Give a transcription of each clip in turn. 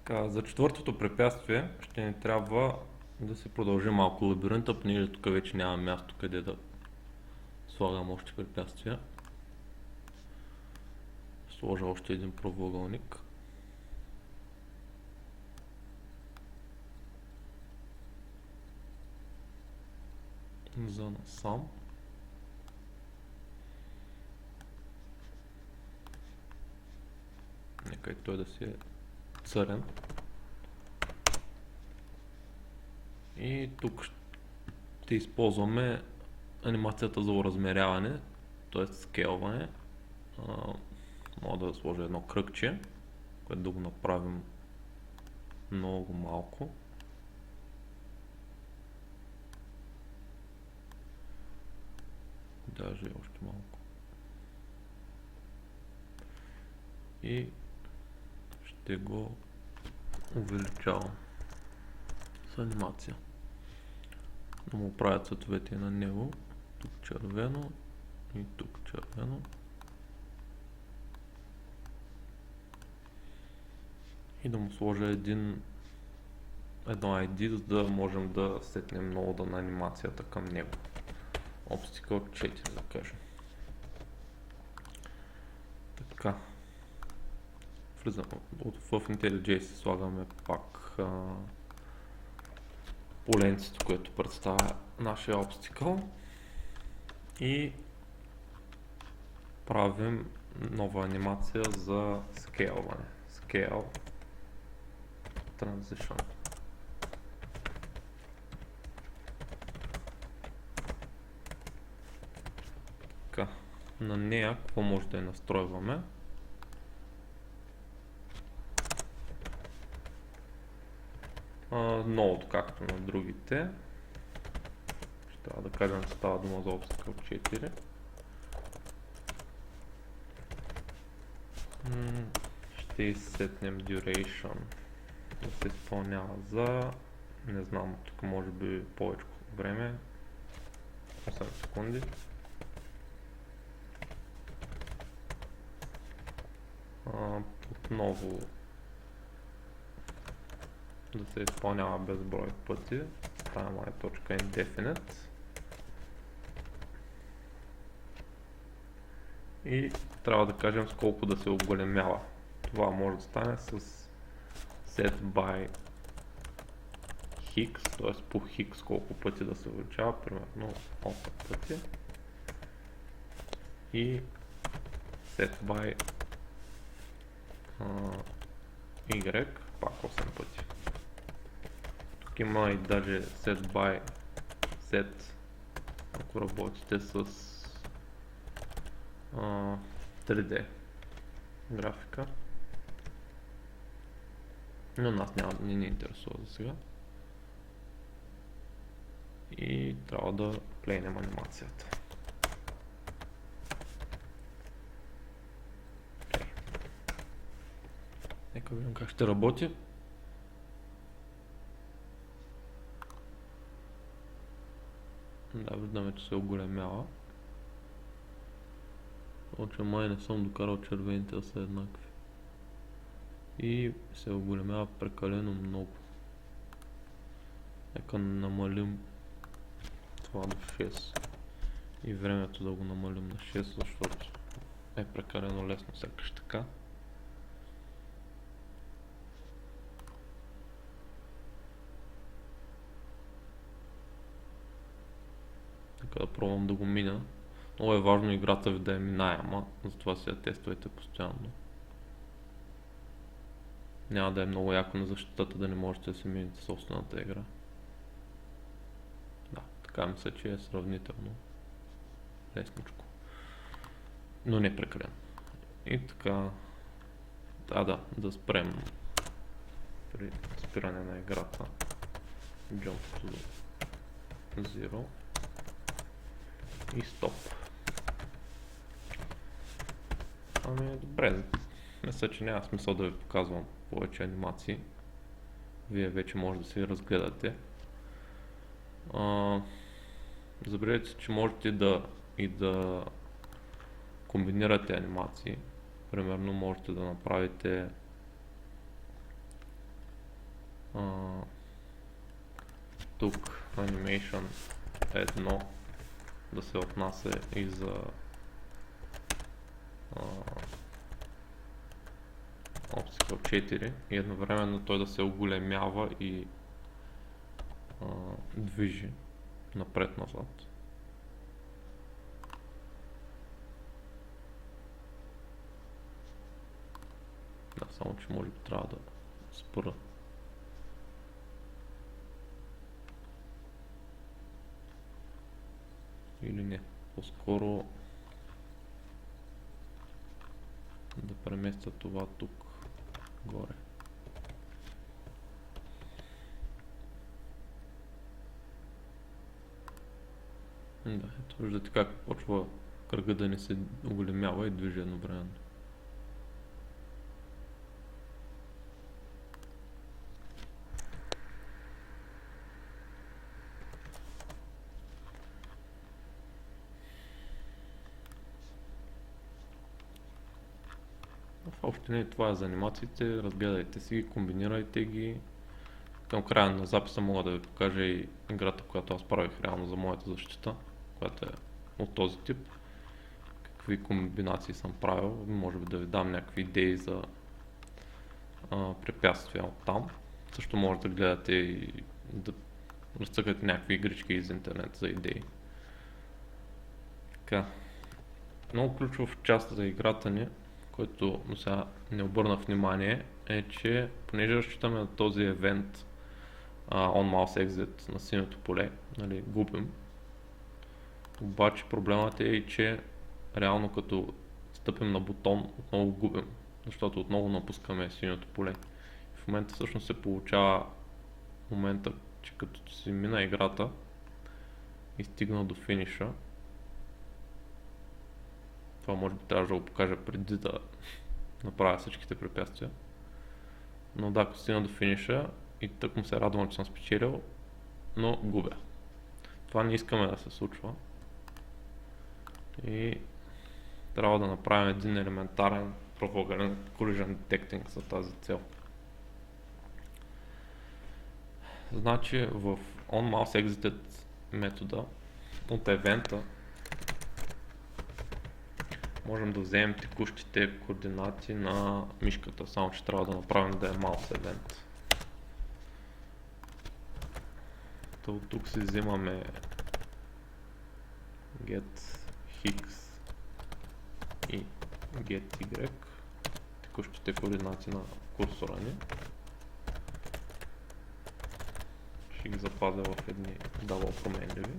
Така, за четвъртото препятствие ще ни трябва да се продължи малко лабиринта, понеже тук вече няма място къде да слагам още препятствия. Сложа още един правоъгълник. За насам. Нека и той да си е царен. И тук ще използваме анимацията за уразмеряване, т.е. скейлване. Мога да сложа едно кръгче, което да го направим много малко. Даже още малко. И ще го увеличавам с анимация. Да му правя цветовете на него. Тук червено и тук червено. И да му сложа едно ID, за да можем да сетнем нода на анимацията към него. Obstacle 4, да кажем. Така. В IntelliJ слагаме пак поленцето, което представя нашия obstacle. И правим нова анимация за скейлване. Scale Transition. Така, на нея какво може да я настройваме? Node, както на другите. Ще трябва да кажем, че става дума за Obstacle 4. Ще изсетнем Duration да се изпълнява за, не знам, тук може би повече време, 8 секунди. Отново да се изпълнява безброй пъти. Ставаме точка indefinite. И трябва да кажем с колко да се оголемява. Това може да стане с set by хикс, т.е. по хикс колко пъти да се увеличава, примерно 8 пъти. И set by y, пак 8 пъти. Тук има и даже set by set, ако работите с 3D графика. Но нас не ни интересува за сега. И трябва да плейнем анимацията. Нека видим как ще работи. Да, виждаме, че се оголемява. Обаче май не съм докарал червените да са еднакви. И се оголемява прекалено много. Нека намалим това до 6. И времето да го намалим на 6, защото е прекалено лесно сякаш така. Така да пробвам да го мина. Много е важно играта ви да е минаема, затова си я тествайте постоянно. Няма да е много яко на защитата да не можете да си минете собствената игра. Да, така мисля, че е сравнително лесничко. Но не прекалено. И така, да спрем при спиране на играта. Jump to zero. И стоп. Ами добре, мисля, че няма смисъл да ви показвам повече анимации. Вие вече може да си разгледате. Забележете, че можете да комбинирате анимации. Примерно можете да направите тук animation 1 да се отнася и за Obstacle 4 и едновременно той да се оголемява и движи напред-назад. Да, само че може би трябва да спра. Или не, по-скоро да преместя това тук горе. Да, ето виждате как почва кръга да не се оголемява и движи едновременно. В още не това е за анимациите, разгледайте си, комбинирайте ги. Към края на записа мога да ви покажа и играта, която аз правих реално за моята защита, която е от този тип. Какви комбинации съм правил, може би да ви дам някакви идеи за препятствия от там. Също може да гледате и да разцъкате някакви игрички из интернет за идеи. Така. Много ключов част за играта ни, който до сега не обърна внимание, е, че понеже разчитаме на този евент on mouse exit на синьото поле, нали, губим. Обаче проблемът е и, че реално като стъпим на бутон, отново губим, защото отново напускаме синьото поле. И в момента всъщност се получава момента, че като си мина играта и стигна до финиша, това може би трябва да го покажа преди да направя всичките препятствия. Но да, като стигна до финиша и тък му се радвам, че съм спечелил, но губя. Това не искаме да се случва. И трябва да направим един елементарен правоъгълен collision detecting за тази цел. Значи в onMouseExited метода от евента можем да вземем текущите координати на мишката, само че трябва да направим да е mouse event. От тук си взимаме get x и get y, текущите координати на курсора ни. Ще ги запазя в едни double променливи.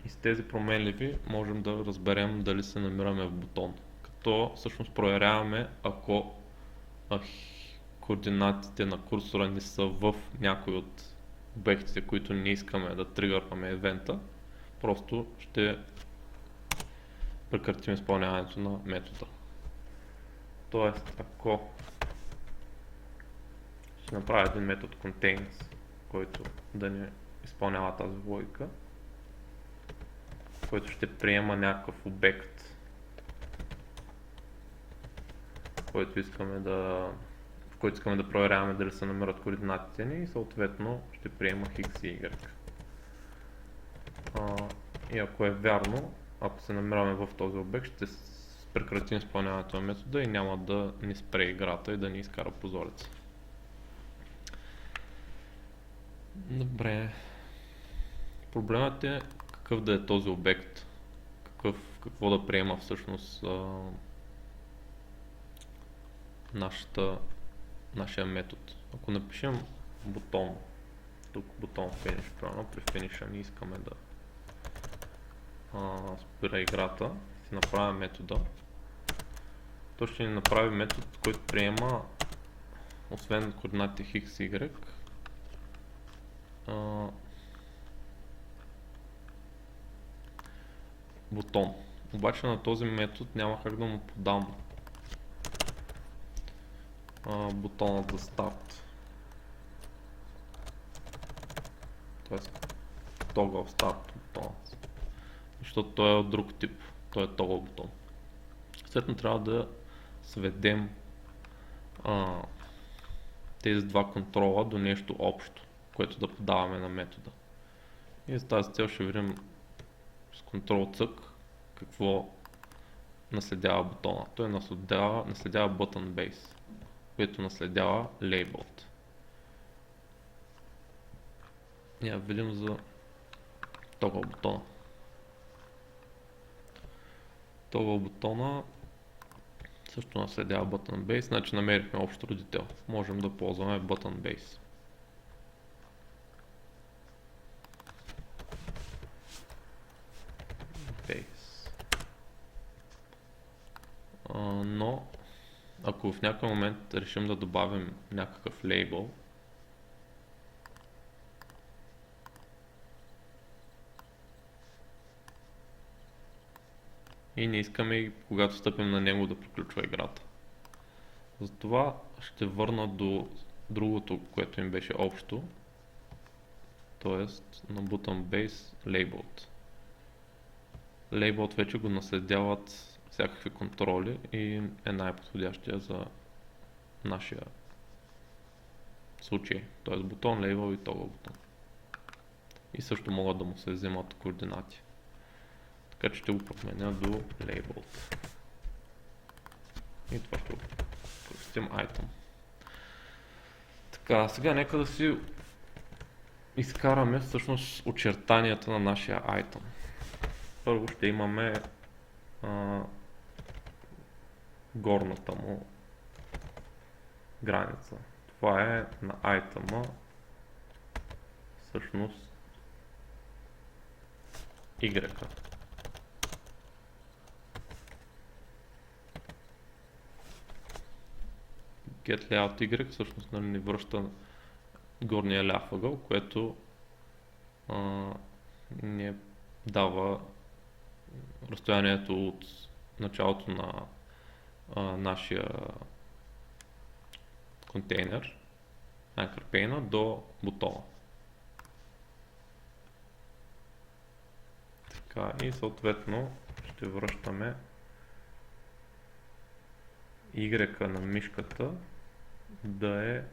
И с тези променливи можем да разберем дали се намираме в бутон. Като всъщност проверяваме, ако координатите на курсора ни са в някой от обектите, които не искаме да тригърваме евента, просто ще прекратим изпълняването на метода. Тоест, ако ще направя един метод contains, който да не изпълнява тази логика, който ще приема някакъв обект, в който искаме да проверяваме дали се намират координатите ни и съответно ще приема x и y. И ако е вярно, ако се намираме в този обект, ще прекратим изпълняването на метода и няма да ни спре играта и да ни изкара прозореца. Добре. Проблемът е какъв да е този обект, какво да приема всъщност нашия метод. Ако напишем бутон, тук бутон finish, правилно, при финиша не искаме да спира играта, си направим метода, то ще ни направи метод, който приема освен координатите x и y, бутон. Обаче на този метод няма как да му подам бутонът за старт. Тоест toggle start бутонът. Защото той е от друг тип. Той е тогъл бутон. Следно трябва да сведем тези два контрола до нещо общо, което да подаваме на метода. И за тази цел ще видим с Ctrl-C какво наследява бутона. Той наследява button base, което наследява labeled. Я видим за тогъл бутона. Тогъл бутона също наследява button base, значи намерихме общ родител. Можем да ползваме button base. Но ако в някой момент решим да добавим някакъв лейбъл, и не искаме, когато стъпим на него, да приключва играта. Затова ще върна до другото, което им беше общо, т.е. на button base labeled. Labeled вече го наследяват всякакви контроли и е най-подходящия за нашия случай, т.е. бутон, label и тогъл бутон. И също могат да му се вземат координати. Така че ще го променя до labeled. И това ще го простим item. Така, сега нека да си изкараме всъщност очертанията на нашия item. Първо ще имаме горната му граница. Това е на item-а всъщност Y. GetLayout Y всъщност ни връща горния ляв ъгъл, което ни дава разстоянието от началото на нашия контейнер, anchor pane, до бутона. Така, и съответно ще връщаме Y на мишката да е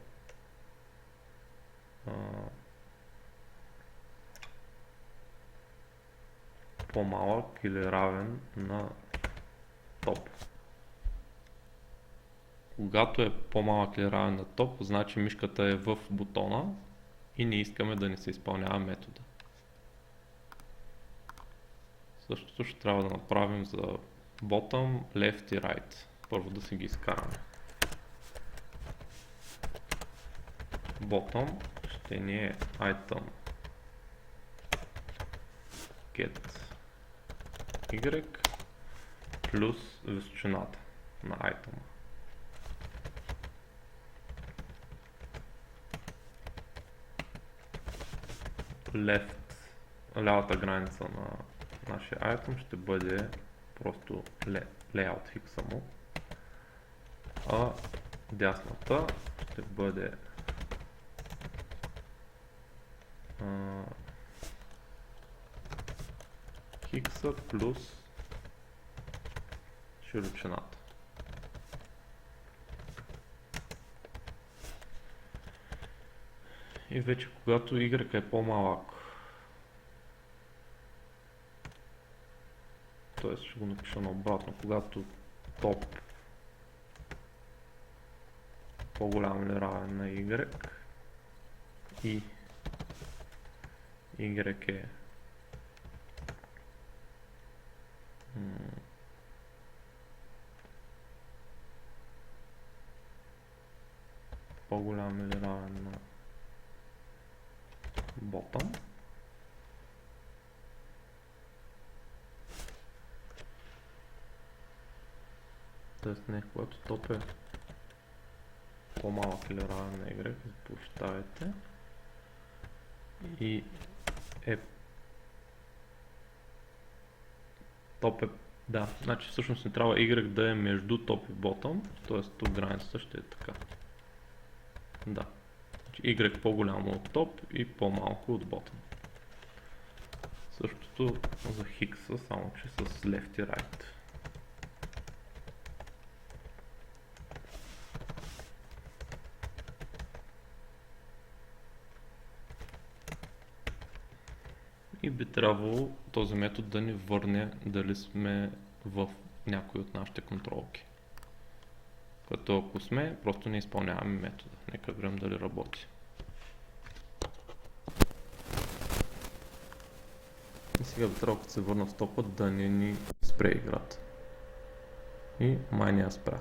по-малък или равен на топ. Когато е по-малък или равен на топ, значи мишката е в бутона и не искаме да ни се изпълнява метода. Същото ще трябва да направим за bottom, left и right. Първо да си ги изкараме. Bottom ще ни е item get y плюс височината на item. Left, лявата граница на нашия item ще бъде просто layout хикса му, а дясната ще бъде хикса плюс широчината. И вече когато Y е по-малък, т.е. ще го напиша наобратно, когато топ по-голям или равен на Y и Y е по-голям или равен на bottom, т.е. не, когато топ е по-малък или равен на Y, поставяте и е топ е, да, значи всъщност не трябва Y да е между топ и bottom, т.е. тук границата ще е така. Да, значи Y по-голямо от топ и по-малко от bottom. Същото за хикса, само че с left и right. И би трябвало този метод да ни върне дали сме в някой от нашите контролки. Като ако сме, просто не изпълняваме метода. Нека видим дали работи. И сега би трябвало, като се върна в топа, да не ни спре играта. И май не я спря.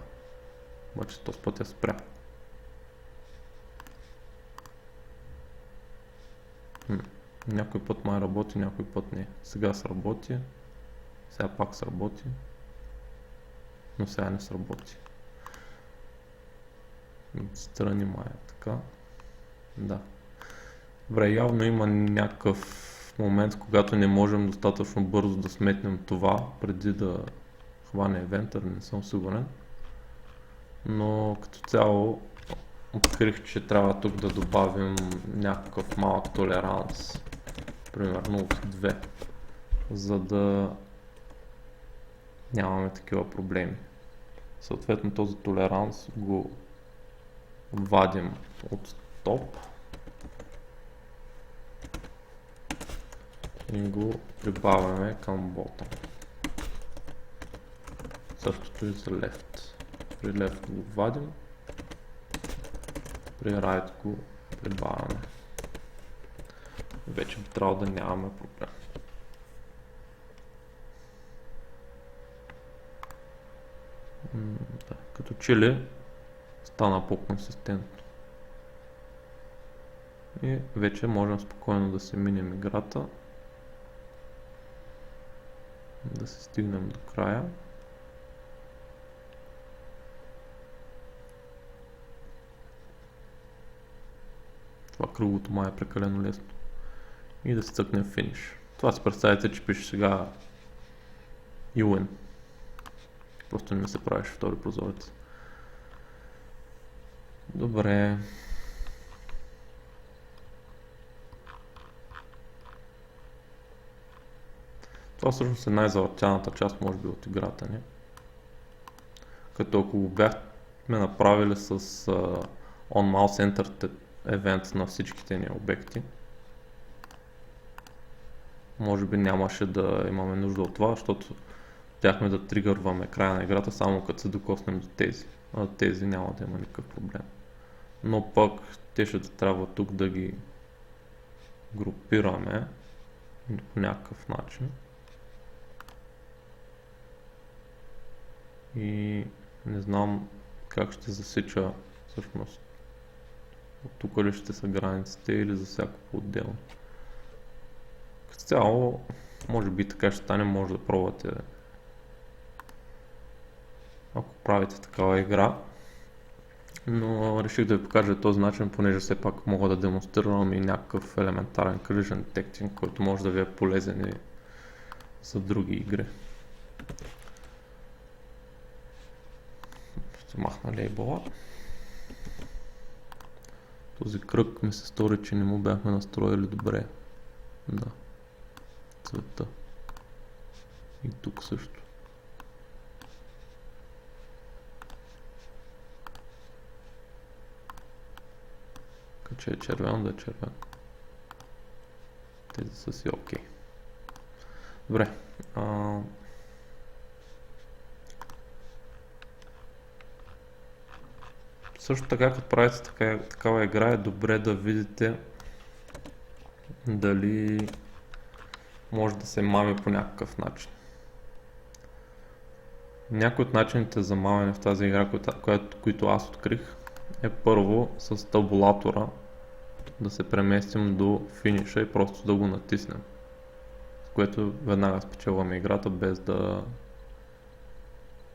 Обаче този път я спря. Някой път май работи, някой път не. Сега сработи. Сега пак сработи. Но сега не сработи. Страни май е така. Да. Добре, явно има някакъв момент, когато не можем достатъчно бързо да сметнем това, преди да хване евентър, не съм сигурен. Но като цяло открих, че трябва тук да добавим някакъв малък толеранс, примерно от 2, за да нямаме такива проблеми. Съответно този толеранс го вадим от топ и го прибавяме към bottom. Същото и за left. При left го вадим, при right го прибавяме. Вече би трябвало да нямаме проблем. Да, като че ли стана по-консистентно. И вече можем спокойно да се минем играта. Да се стигнем до края. Това кръглото май е прекалено лесно. И да се цъкнем финиш. Това си представете, че пише сега UN. Просто не ми се правиш втори прозорец. Добре. Това всъщност е най-завъртяната част, може би, от играта ни. Като ако го бяхме направили с on-mouse enter event на всичките ни обекти, може би нямаше да имаме нужда от това, защото тяхме да тригърваме края на играта само като се докоснем до тези. А тези няма да има никакъв проблем. Но пък те ще трябва тук да ги групираме по някакъв начин. И не знам как ще засича всъщност. От тук ли ще са границите или за всяко по-отделно. Като цяло, може би така ще стане, може да пробвате, ако правите такава игра. Но реших да ви покажа този начин, понеже все пак мога да демонстрирам и някакъв елементарен collision detecting, който може да ви е полезен и за други игри. Ще махна лейбъла. Този кръг ми се стори, че не му бяхме настроили добре. Да. Цвета. И тук също. Че е червен, да е червен. Тези са си окей. Добре. Също така, като правите такава игра, е добре да видите дали може да се мами по някакъв начин. Някои от начините за мамене в тази игра, които аз открих, е първо с табулатора да се преместим до финиша и просто да го натиснем, с което веднага спечелваме играта без да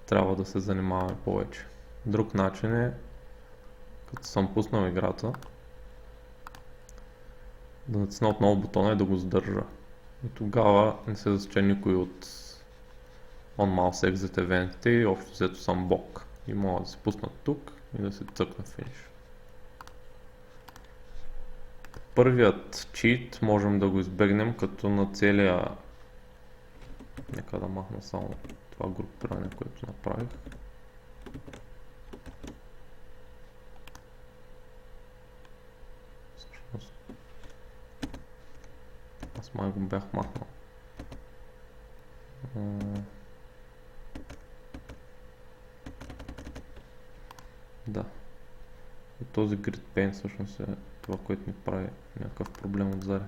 трябва да се занимаваме повече. Друг начин е, като съм пуснал играта, да натисна отново бутона и да го задържа. И тогава не се засече никой от on-mouse exit евентите и общо взето съм бок. И мога да се пусна тук и да се цъкна финиш. Първият чит можем да го избегнем, като на целия... Нека да махна само това групиране, което направих. Всъщност, аз май го бях махнал. Да. И този grid pane всъщност е това, което ни прави някакъв проблем отзади.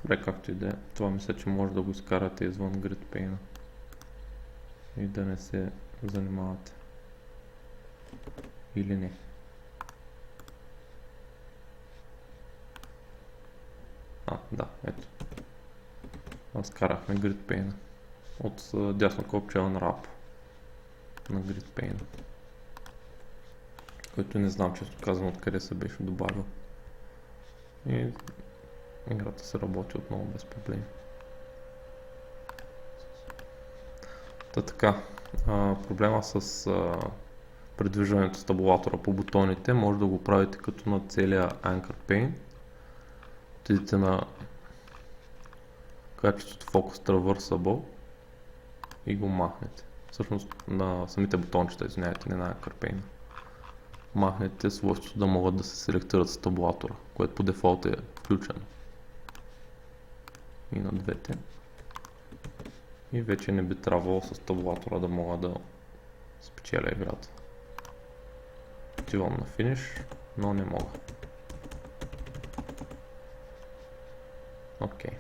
Добре, както и да е. Това мисля, че може да го изкарате извън grid pane и да не се занимавате. Или не. Да, ето. Разкарахме grid pane от дясно копче unwrap на grid pane, който не знам, често казвам, откъде се беше добавил. И играта се работи отново без проблеми. Така, проблема с придвижването с табулатора по бутоните може да го правите като на целия Anchor Pane. Отидете на качеството Focus Traversable и го махнете. Всъщност на самите бутончета, извиняйте, не на Anchor Pane. Махнете свойството да могат да се селектират с табулатора, което по дефолт е включено. И на двете. И вече не би трябвало с табулатора да мога да спечеля играта. Отивам на финиш, но не мога. Окей.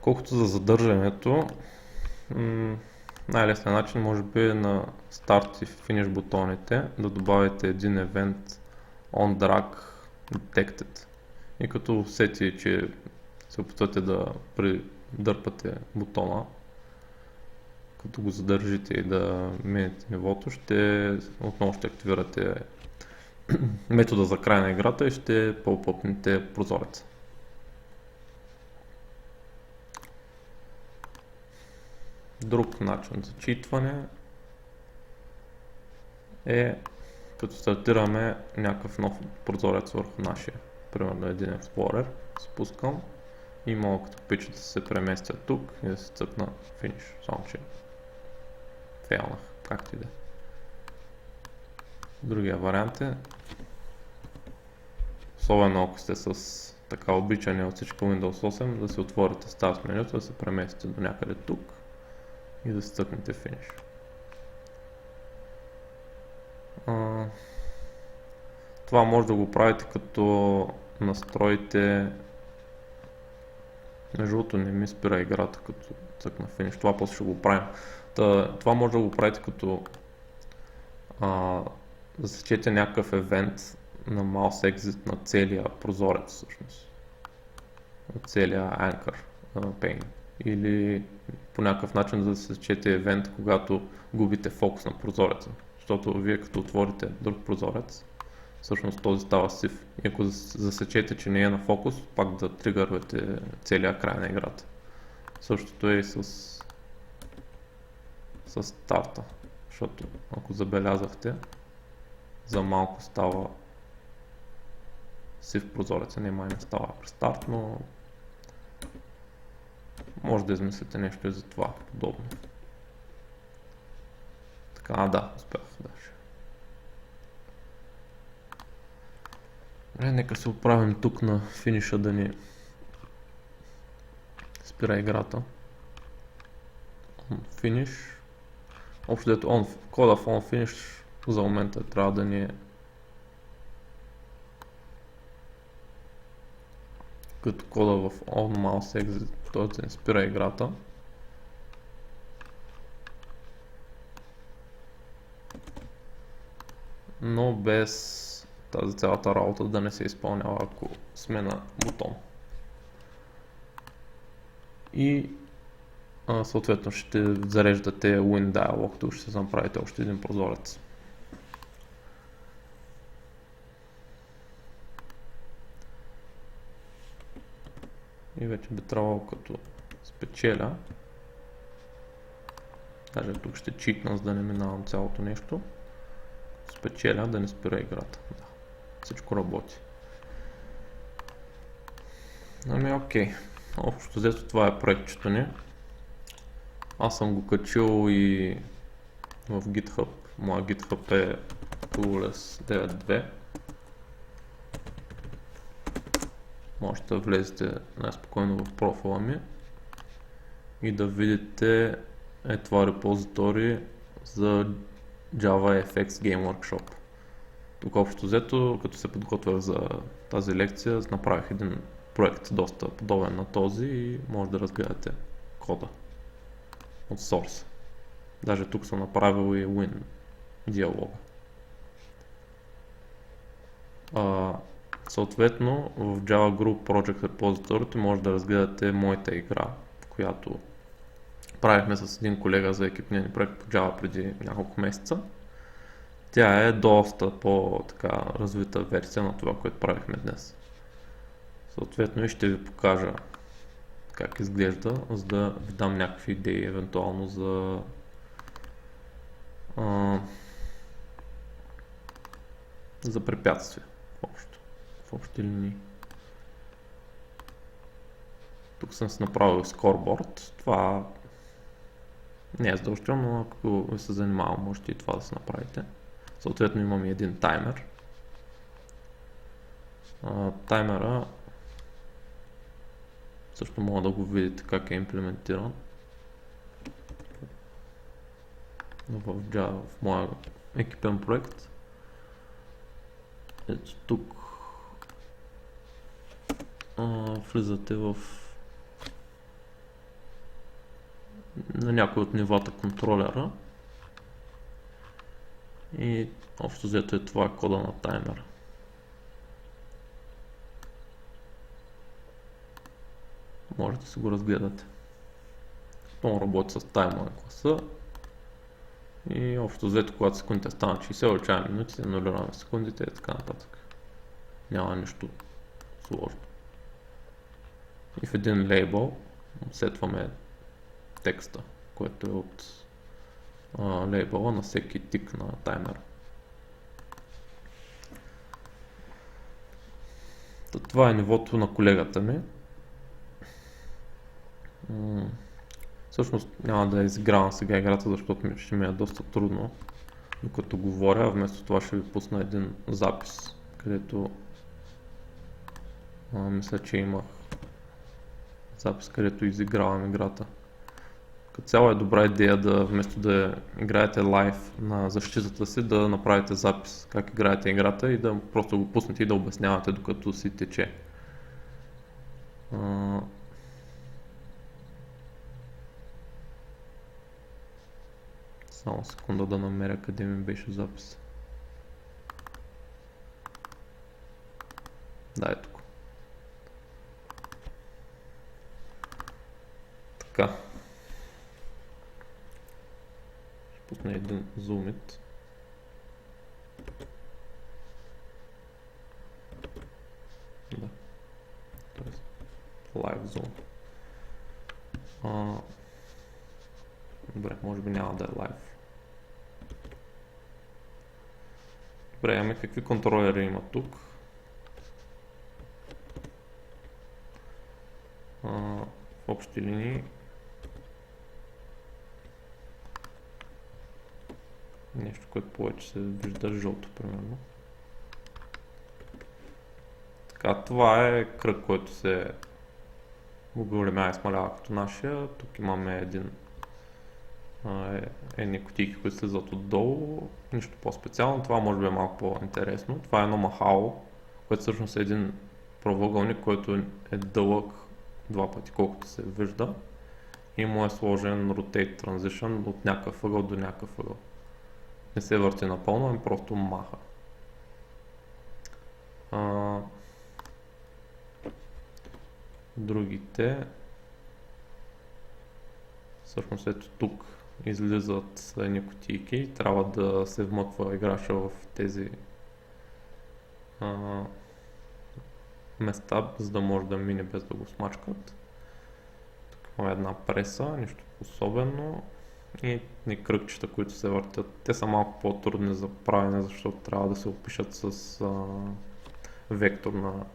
Колкото за задържането, най-лесният начин може би е на старт и финиш бутоните да добавите един евент on drag detected. И като усети, че се опитвате да придърпате бутона, като го задържите и да минете нивото, отново ще активирате метода за край на играта и ще попъпнете прозореца. Друг начин за читване е като стартираме някакъв нов прозорец върху нашия, примерно един Explorer, спускам и мога като пича да се преместя тук и да се цъкна финиш, само че фейлнах, както и да е. Другия вариант е, особено ако сте с така обичания от всичко Windows 8, да си отворите Start менюто, да се преместите до някъде тук и да се цъкнете финиш. Това може да го правите като настроите. Между другото не ми спира играта като цъкна финиш, това после ще го правим. Това може да го правите като засечете някакъв евент на mouse exit на целия прозорец всъщност. На целия Anchor Pane. Или по някакъв начин да засечете евент, когато губите фокус на прозореца. Защото вие като отворите друг прозорец, всъщност този става сив. И ако засечете, че не е на фокус, пак да тригървате целия край на играта. Същото е и с старта. Защото ако забелязахте, за малко става сив прозореца, не май не става при старт, но може да измислите нещо и за това подобно. Така, да, успях даже. Нека се оправим тук на финиша да ни спира играта. Финиш. Общо дето кода в on finish за момента трябва да ни е като кода в on mouse exit, т.е. да ни спира играта. Но без тази цялата работа да не се изпълнява, ако сме на бутон. И съответно ще зареждате Win Dialog, тук ще направите още един прозорец. И вече би трябвало като спечеля Даже тук ще читна, за да не минавам цялото нещо. Спечеля да не спира играта. Да. Всичко работи. Ами окей. Общо взето това е проектчето ни. Аз съм го качил и в GitHub. Моя GitHub е Tools92. Можете да влезете най-спокойно в профила ми и да видите това репозитори за JavaFX Game Workshop. Тук общо взето, като се подготвях за тази лекция, направих един проект доста подобен на този и може да разгледате кода от source. Даже тук съм направил и win диалога. Съответно, в Java Group Project Repository може да разгледате моята игра, която правихме с един колега за екипния ни проект по Java преди няколко месеца. Тя е доста по-така развита версия на това, което правихме днес. Съответно и ще ви покажа как изглежда, за да ви дам някакви идеи евентуално за препятствия в общи линии. Тук съм си направил скорборд. Това не е задължително, но ако ви се занимавам, можете и това да си направите. Съответно имам и един таймер. Таймера също мога да го видите как е имплементиран в Java, в моя екипен проект. Ето тук влизате на някой от нивата контролера и общо взето е това кода на таймера. Може да си го разгледате. Он работи с таймер класа и общо взето, когато секундите станат 60, увеличаваме минутите, анулираме секундите и така нататък. Няма нищо сложно. И в един лейбъл сетваме текста, който е от лейбъла на всеки тик на таймера. Това е нивото на колегата ми. Всъщност няма да изигравам сега играта, защото ще ми е доста трудно, докато говоря. Вместо това ще ви пусна един запис, където мисля, че имах запис, където изигравам играта. Като цяло е добра идея да вместо да играете лайв на защитата си, да направите запис как играете играта и да просто го пуснете и да обяснявате докато си тече. Само секунда да намеря къде ми беше запис. Да, е тук. Така. Ще пусна един zoomit. Да. Тоест, live zoom. Добре, може би няма да е live. Добре, имаме какви контролери има тук. В общи линии нещо, което повече се вижда жълто, примерно. Така, това е кръг, който се оголемява и смалява като нашия. Тук имаме едни кутийки, които слизат отдолу. Нищо по-специално. Това може би е малко по-интересно. Това е едно махало, което всъщност е един правоъгълник, който е дълъг два пъти, колкото се вижда. И му е сложен Rotate Transition от някакъв ъгъл до някакъв ъгъл. Не се върти напълно, ами просто маха. Другите, всъщност ето тук излизат едни кутийки, трябва да се вмъква играча в тези места, за да може да мине без да го смачкат. Тук има една преса, нищо особено. и кръгчета, които се въртят. Те са малко по-трудни за правене, защото трябва да се опишат с векторна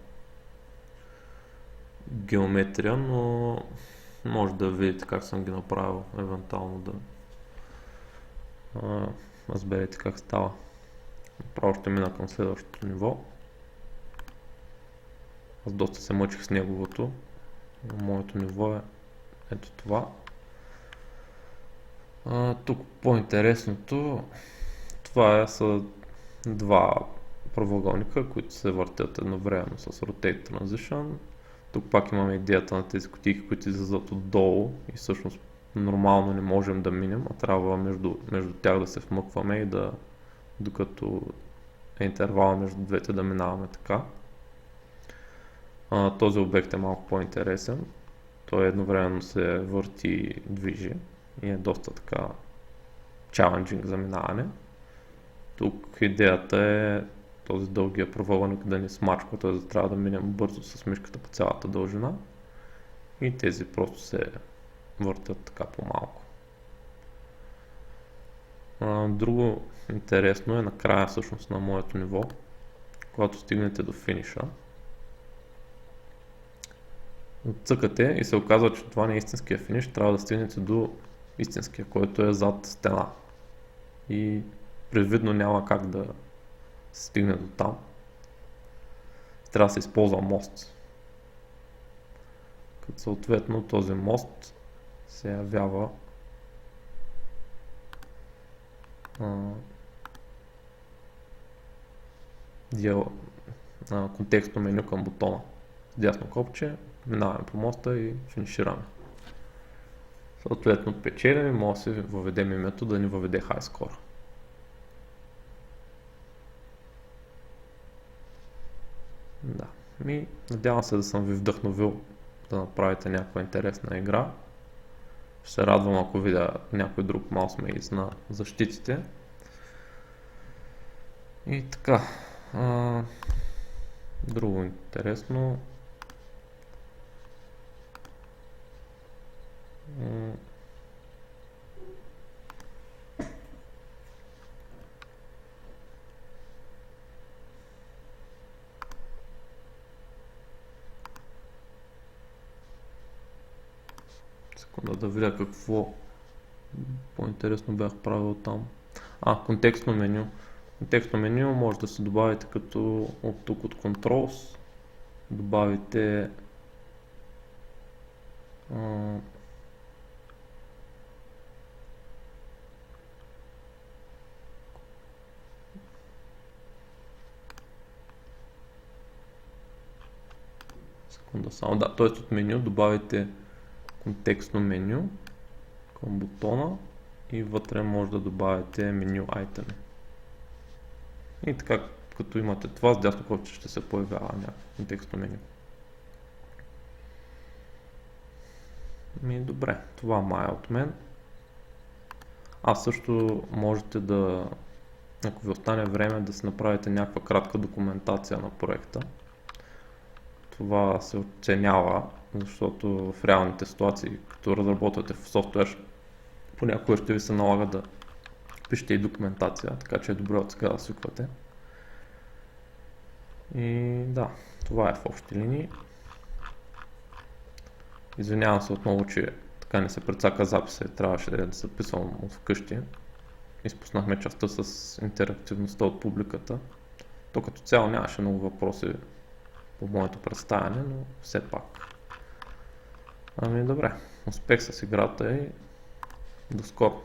геометрия, но може да видите как съм ги направил, евентуално да разберете как става. Направо ще мина към следващото ниво. Аз доста се мъчих с неговото. Моето ниво е ето това. Тук по-интересното, това са два правоъгълника, които се въртят едновременно с Rotate Transition. Тук пак имаме идеята на тези кутийки, които излизат отдолу и всъщност нормално не можем да минем, а трябва между тях да се вмъкваме и докато е интервал между двете да минаваме така. Този обект е малко по-интересен. Той едновременно се върти и движи и е доста така чаленджинг за минаване. Тук идеята е този дългия правоъгълник да ни смачква, т.е. да трябва да минем бързо с мишката по цялата дължина и тези просто се въртят така по-малко. Друго интересно е накрая всъщност на моето ниво, когато стигнете до финиша. Цъкате и се оказва, че това не е истинския финиш, трябва да стигнете до истинския, който е зад стена. И предвидно няма как да се стигне до там. Трябва да се използва мост. Като съответно този мост се явява контекстно меню към бутона. С дясно копче минаваме по моста и финишираме. Съответно печелим и може да си въведем името да ни въведе high score. Да. Надявам се да съм ви вдъхновил да направите някаква интересна игра. Ще се радвам, ако видя някой друг маусмейс на защитите. И така. Друго интересно. Секунда да видя какво по-интересно бях правил там. Контекстно меню. Контекстно меню може да се добавите като от тук от Controls. Добавите секунда само, да, т.е. от меню добавите контекстно меню към бутона и вътре може да добавите меню айтеми. И така, като имате това, с дясно копче ще се появява някакво контекстно меню. Добре, това май е от мен. Също можете да, ако ви остане време, да си направите някаква кратка документация на проекта. Това се оценява, защото в реалните ситуации, като разработвате в софтуер, понякога ще ви се налага да пишете и документация, така че е добре от сега да свиквате. И да, това е в общи линии. Извинявам се отново, че така не се прецака записа и трябваше да се записвам от вкъщи. Изпуснахме частта с интерактивността от публиката. То като цяло нямаше много въпроси по моето представяне, но все пак. Добре, успех с играта и до скоро!